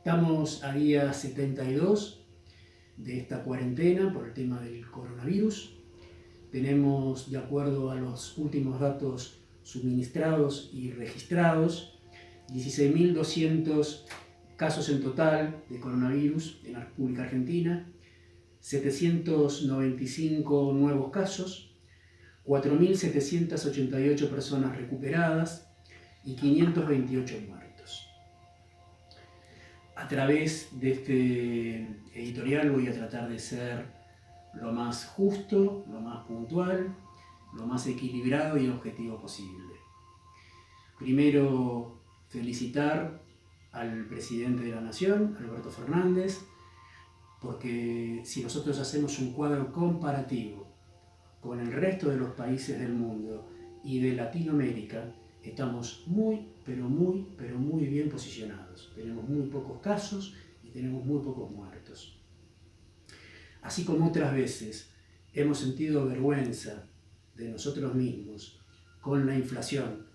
Estamos a día 72 de esta cuarentena por el tema del coronavirus. Tenemos, de acuerdo a los últimos datos suministrados y registrados, 16.200 casos en total de coronavirus en la República Argentina, 795 nuevos casos, 4.788 personas recuperadas y 528 muertos. A través de este editorial voy a tratar de ser lo más justo, lo más puntual, lo más equilibrado y objetivo posible. Primero, felicitar al presidente de la Nación, Alberto Fernández, porque si nosotros hacemos un cuadro comparativo con el resto de los países del mundo y de Latinoamérica, estamos muy bien posicionados. Tenemos muy pocos casos y tenemos muy pocos muertos. Así como otras veces hemos sentido vergüenza de nosotros mismos con la inflación,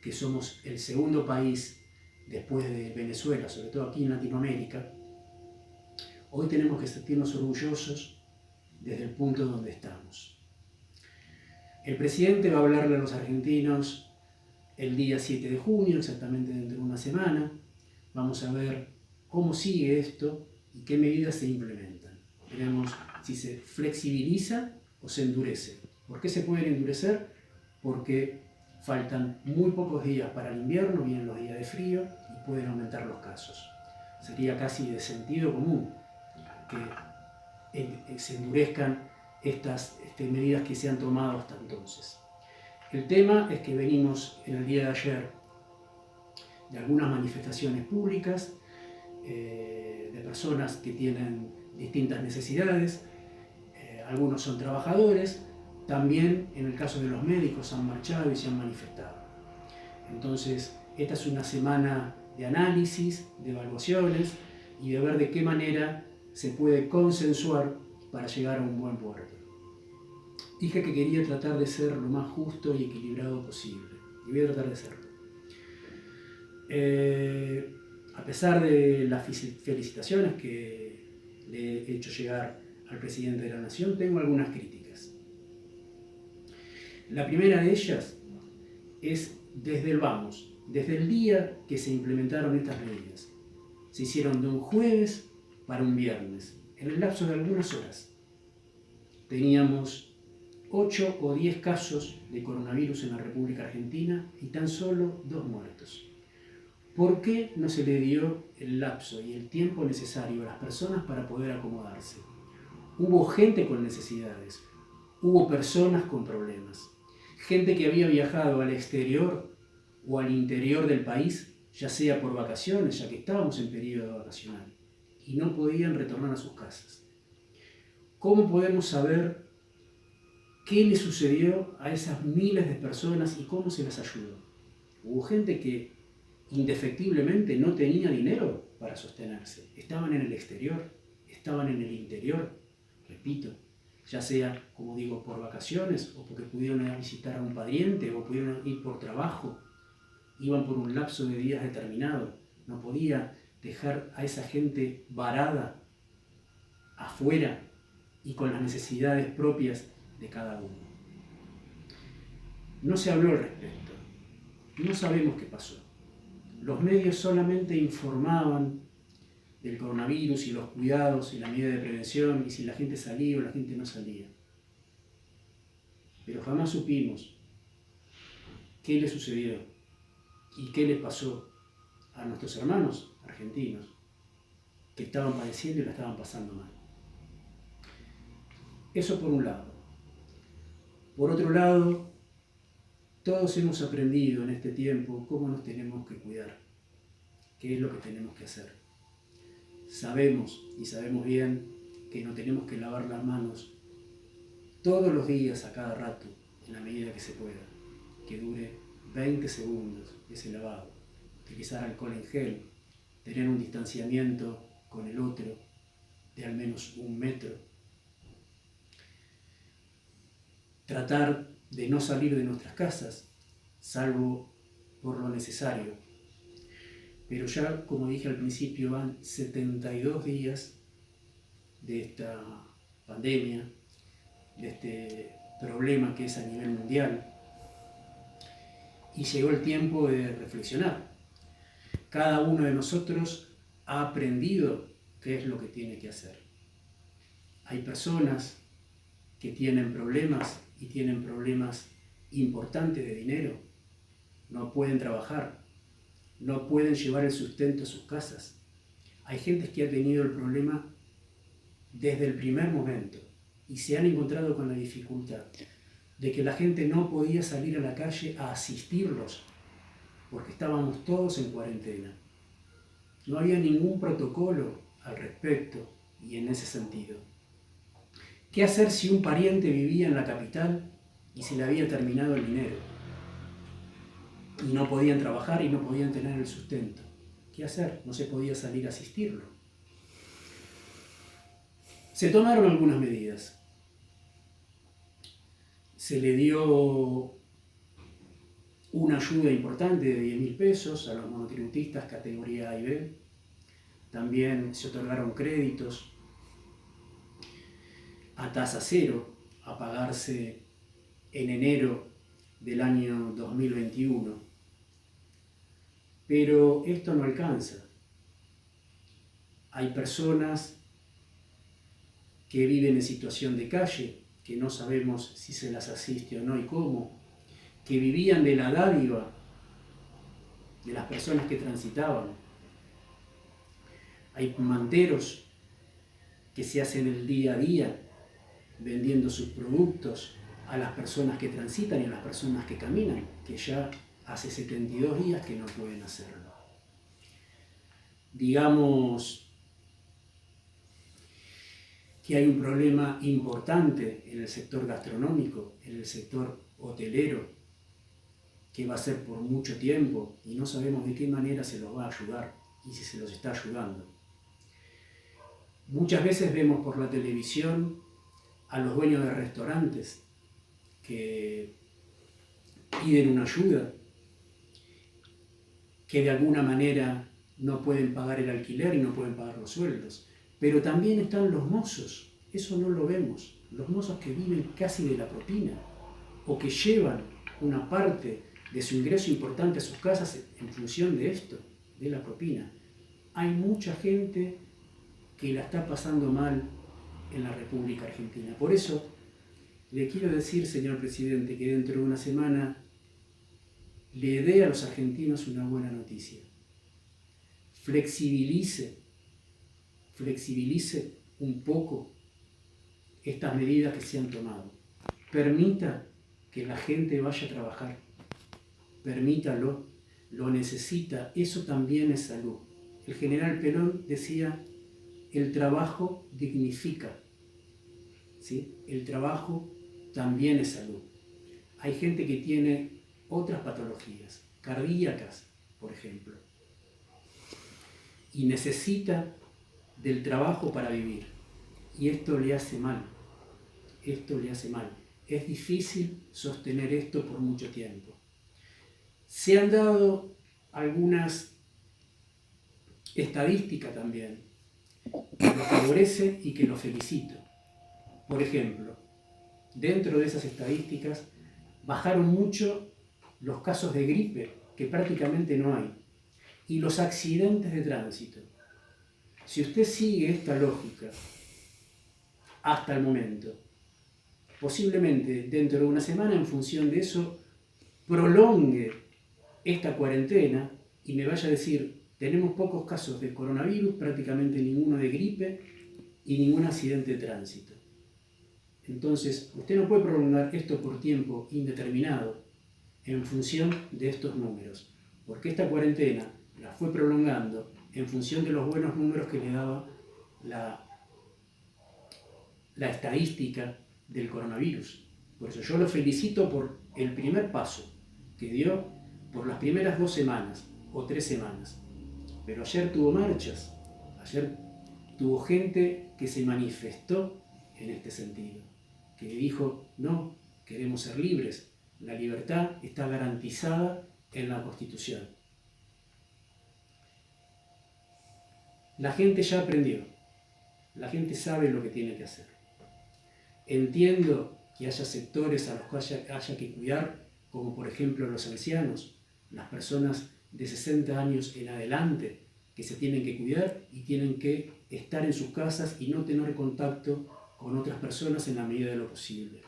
que somos el segundo país después de Venezuela, sobre todo aquí en Latinoamérica, hoy tenemos que sentirnos orgullosos desde el punto donde estamos. El presidente va a hablarle a los argentinos el día 7 de junio, exactamente dentro de una semana. Vamos a ver cómo sigue esto y qué medidas se implementan. Veremos si se flexibiliza o se endurece. ¿Por qué se pueden endurecer? Porque faltan muy pocos días para el invierno, vienen los días de frío y pueden aumentar los casos. Sería casi de sentido común que se endurezcan estas medidas que se han tomado hasta entonces. El tema es que venimos en el día de ayer de algunas manifestaciones públicas, de personas que tienen distintas necesidades, algunos son trabajadores, también en el caso de los médicos han marchado y se han manifestado. Entonces, esta es una semana de análisis, de evaluaciones y de ver de qué manera se puede consensuar para llegar a un buen puerto. Dije que quería tratar de ser lo más justo y equilibrado posible, y voy a tratar de serlo. A pesar de las felicitaciones que le he hecho llegar al presidente de la Nación, tengo algunas críticas. La primera de ellas es desde el vamos, desde el día que se implementaron estas medidas. Se hicieron de un jueves para un viernes, en el lapso de algunas horas. Teníamos 8 o 10 casos de coronavirus en la República Argentina y tan solo 2 muertos. ¿Por qué no se le dio el lapso y el tiempo necesario a las personas para poder acomodarse? Hubo gente con necesidades, hubo personas con problemas, gente que había viajado al exterior o al interior del país, ya sea por vacaciones, ya que estábamos en periodo vacacional, y no podían retornar a sus casas. ¿Cómo podemos saber qué le sucedió a esas miles de personas y cómo se las ayudó? Hubo gente que indefectiblemente no tenía dinero para sostenerse. Estaban en el exterior, estaban en el interior, repito, ya sea, como digo, por vacaciones o porque pudieron ir a visitar a un pariente o pudieron ir por trabajo. Iban por un lapso de días determinado. No podía dejar a esa gente varada afuera y con las necesidades propias de cada uno. No se habló al respecto. No sabemos qué pasó. Los medios solamente informaban del coronavirus y los cuidados y la medida de prevención y si la gente salía o la gente no salía. Pero jamás supimos qué le sucedió y qué les pasó a nuestros hermanos argentinos que estaban padeciendo y la estaban pasando mal. Eso por un lado. Por otro lado, todos hemos aprendido en este tiempo cómo nos tenemos que cuidar, qué es lo que tenemos que hacer. Sabemos bien que no tenemos que lavar las manos todos los días a cada rato, en la medida que se pueda, que dure 20 segundos ese lavado, utilizar alcohol en gel, tener un distanciamiento con el otro de al menos 1 metro, tratar de no salir de nuestras casas, salvo por lo necesario. pero ya, como dije al principio, van 72 días de esta pandemia, de este problema que es a nivel mundial, y llegó el tiempo de reflexionar. Cada uno de nosotros ha aprendido qué es lo que tiene que hacer. Hay personas que tienen problemas y tienen problemas importantes de dinero, no pueden trabajar, no pueden llevar el sustento a sus casas. Hay gente que ha tenido el problema desde el primer momento y se han encontrado con la dificultad de que la gente no podía salir a la calle a asistirlos porque estábamos todos en cuarentena. No había ningún protocolo al respecto y en ese sentido. ¿Qué hacer si un pariente vivía en la capital y se le había terminado el dinero? Y no podían trabajar y no podían tener el sustento. ¿Qué hacer? No se podía salir a asistirlo. Se tomaron algunas medidas. Se le dio una ayuda importante de 10.000 pesos a los monotributistas categoría A y B. También se otorgaron créditos a tasa cero a pagarse en enero del año 2021. Pero esto no alcanza. Hay personas que viven en situación de calle, que no sabemos si se las asiste o no y cómo, que vivían de la dádiva de las personas que transitaban. Hay manteros que se hacen el día a día vendiendo sus productos a las personas que transitan y a las personas que caminan, que ya hace 72 días que no pueden hacerlo. Digamos que hay un problema importante en el sector gastronómico, en el sector hotelero, que va a ser por mucho tiempo y no sabemos de qué manera se los va a ayudar y si se los está ayudando. Muchas veces vemos por la televisión a los dueños de restaurantes que piden una ayuda, que de alguna manera no pueden pagar el alquiler y no pueden pagar los sueldos. Pero también están los mozos, eso no lo vemos, los mozos que viven casi de la propina o que llevan una parte de su ingreso importante a sus casas en función de esto, de la propina. Hay mucha gente que la está pasando mal en la República Argentina. Por eso le quiero decir, señor presidente, que dentro de una semana le dé a los argentinos una buena noticia. Flexibilice un poco estas medidas que se han tomado. Permita que la gente vaya a trabajar. Permítalo, lo necesita. Eso también es salud. El general Perón decía, el trabajo dignifica. ¿Sí? El trabajo también es salud. Hay gente que tiene otras patologías, cardíacas, por ejemplo, y necesita del trabajo para vivir. Y esto le hace mal. Esto le hace mal. Es difícil sostener esto por mucho tiempo. Se han dado algunas estadísticas también que lo favorecen y que lo felicito. Por ejemplo, dentro de esas estadísticas bajaron mucho los casos de gripe, que prácticamente no hay, y los accidentes de tránsito. Si usted sigue esta lógica hasta el momento, posiblemente dentro de una semana, en función de eso, prolongue esta cuarentena y me vaya a decir, tenemos pocos casos de coronavirus, prácticamente ninguno de gripe y ningún accidente de tránsito. Entonces, usted no puede prolongar esto por tiempo indeterminado en función de estos números, porque esta cuarentena la fue prolongando en función de los buenos números que le daba la estadística del coronavirus. Por eso yo lo felicito por el primer paso que dio por las primeras 2 semanas o 3 semanas. Pero ayer tuvo marchas, ayer tuvo gente que se manifestó en este sentido, que dijo, no, queremos ser libres, la libertad está garantizada en la Constitución. La gente ya aprendió, la gente sabe lo que tiene que hacer. Entiendo que haya sectores a los que haya que cuidar, como por ejemplo los ancianos, las personas de 60 años en adelante, que se tienen que cuidar y tienen que estar en sus casas y no tener contacto con otras personas en la medida de lo posible.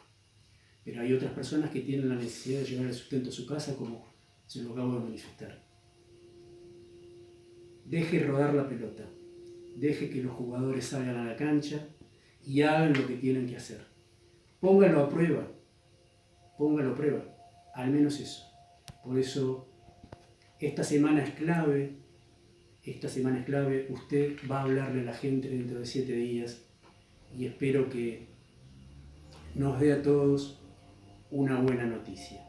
Pero hay otras personas que tienen la necesidad de llevar el sustento a su casa, como se lo acabo de manifestar. Deje rodar la pelota, deje que los jugadores salgan a la cancha y hagan lo que tienen que hacer. Póngalo a prueba, al menos eso. Por eso, esta semana es clave, usted va a hablarle a la gente dentro de 7 días y espero que nos dé a todos una buena noticia.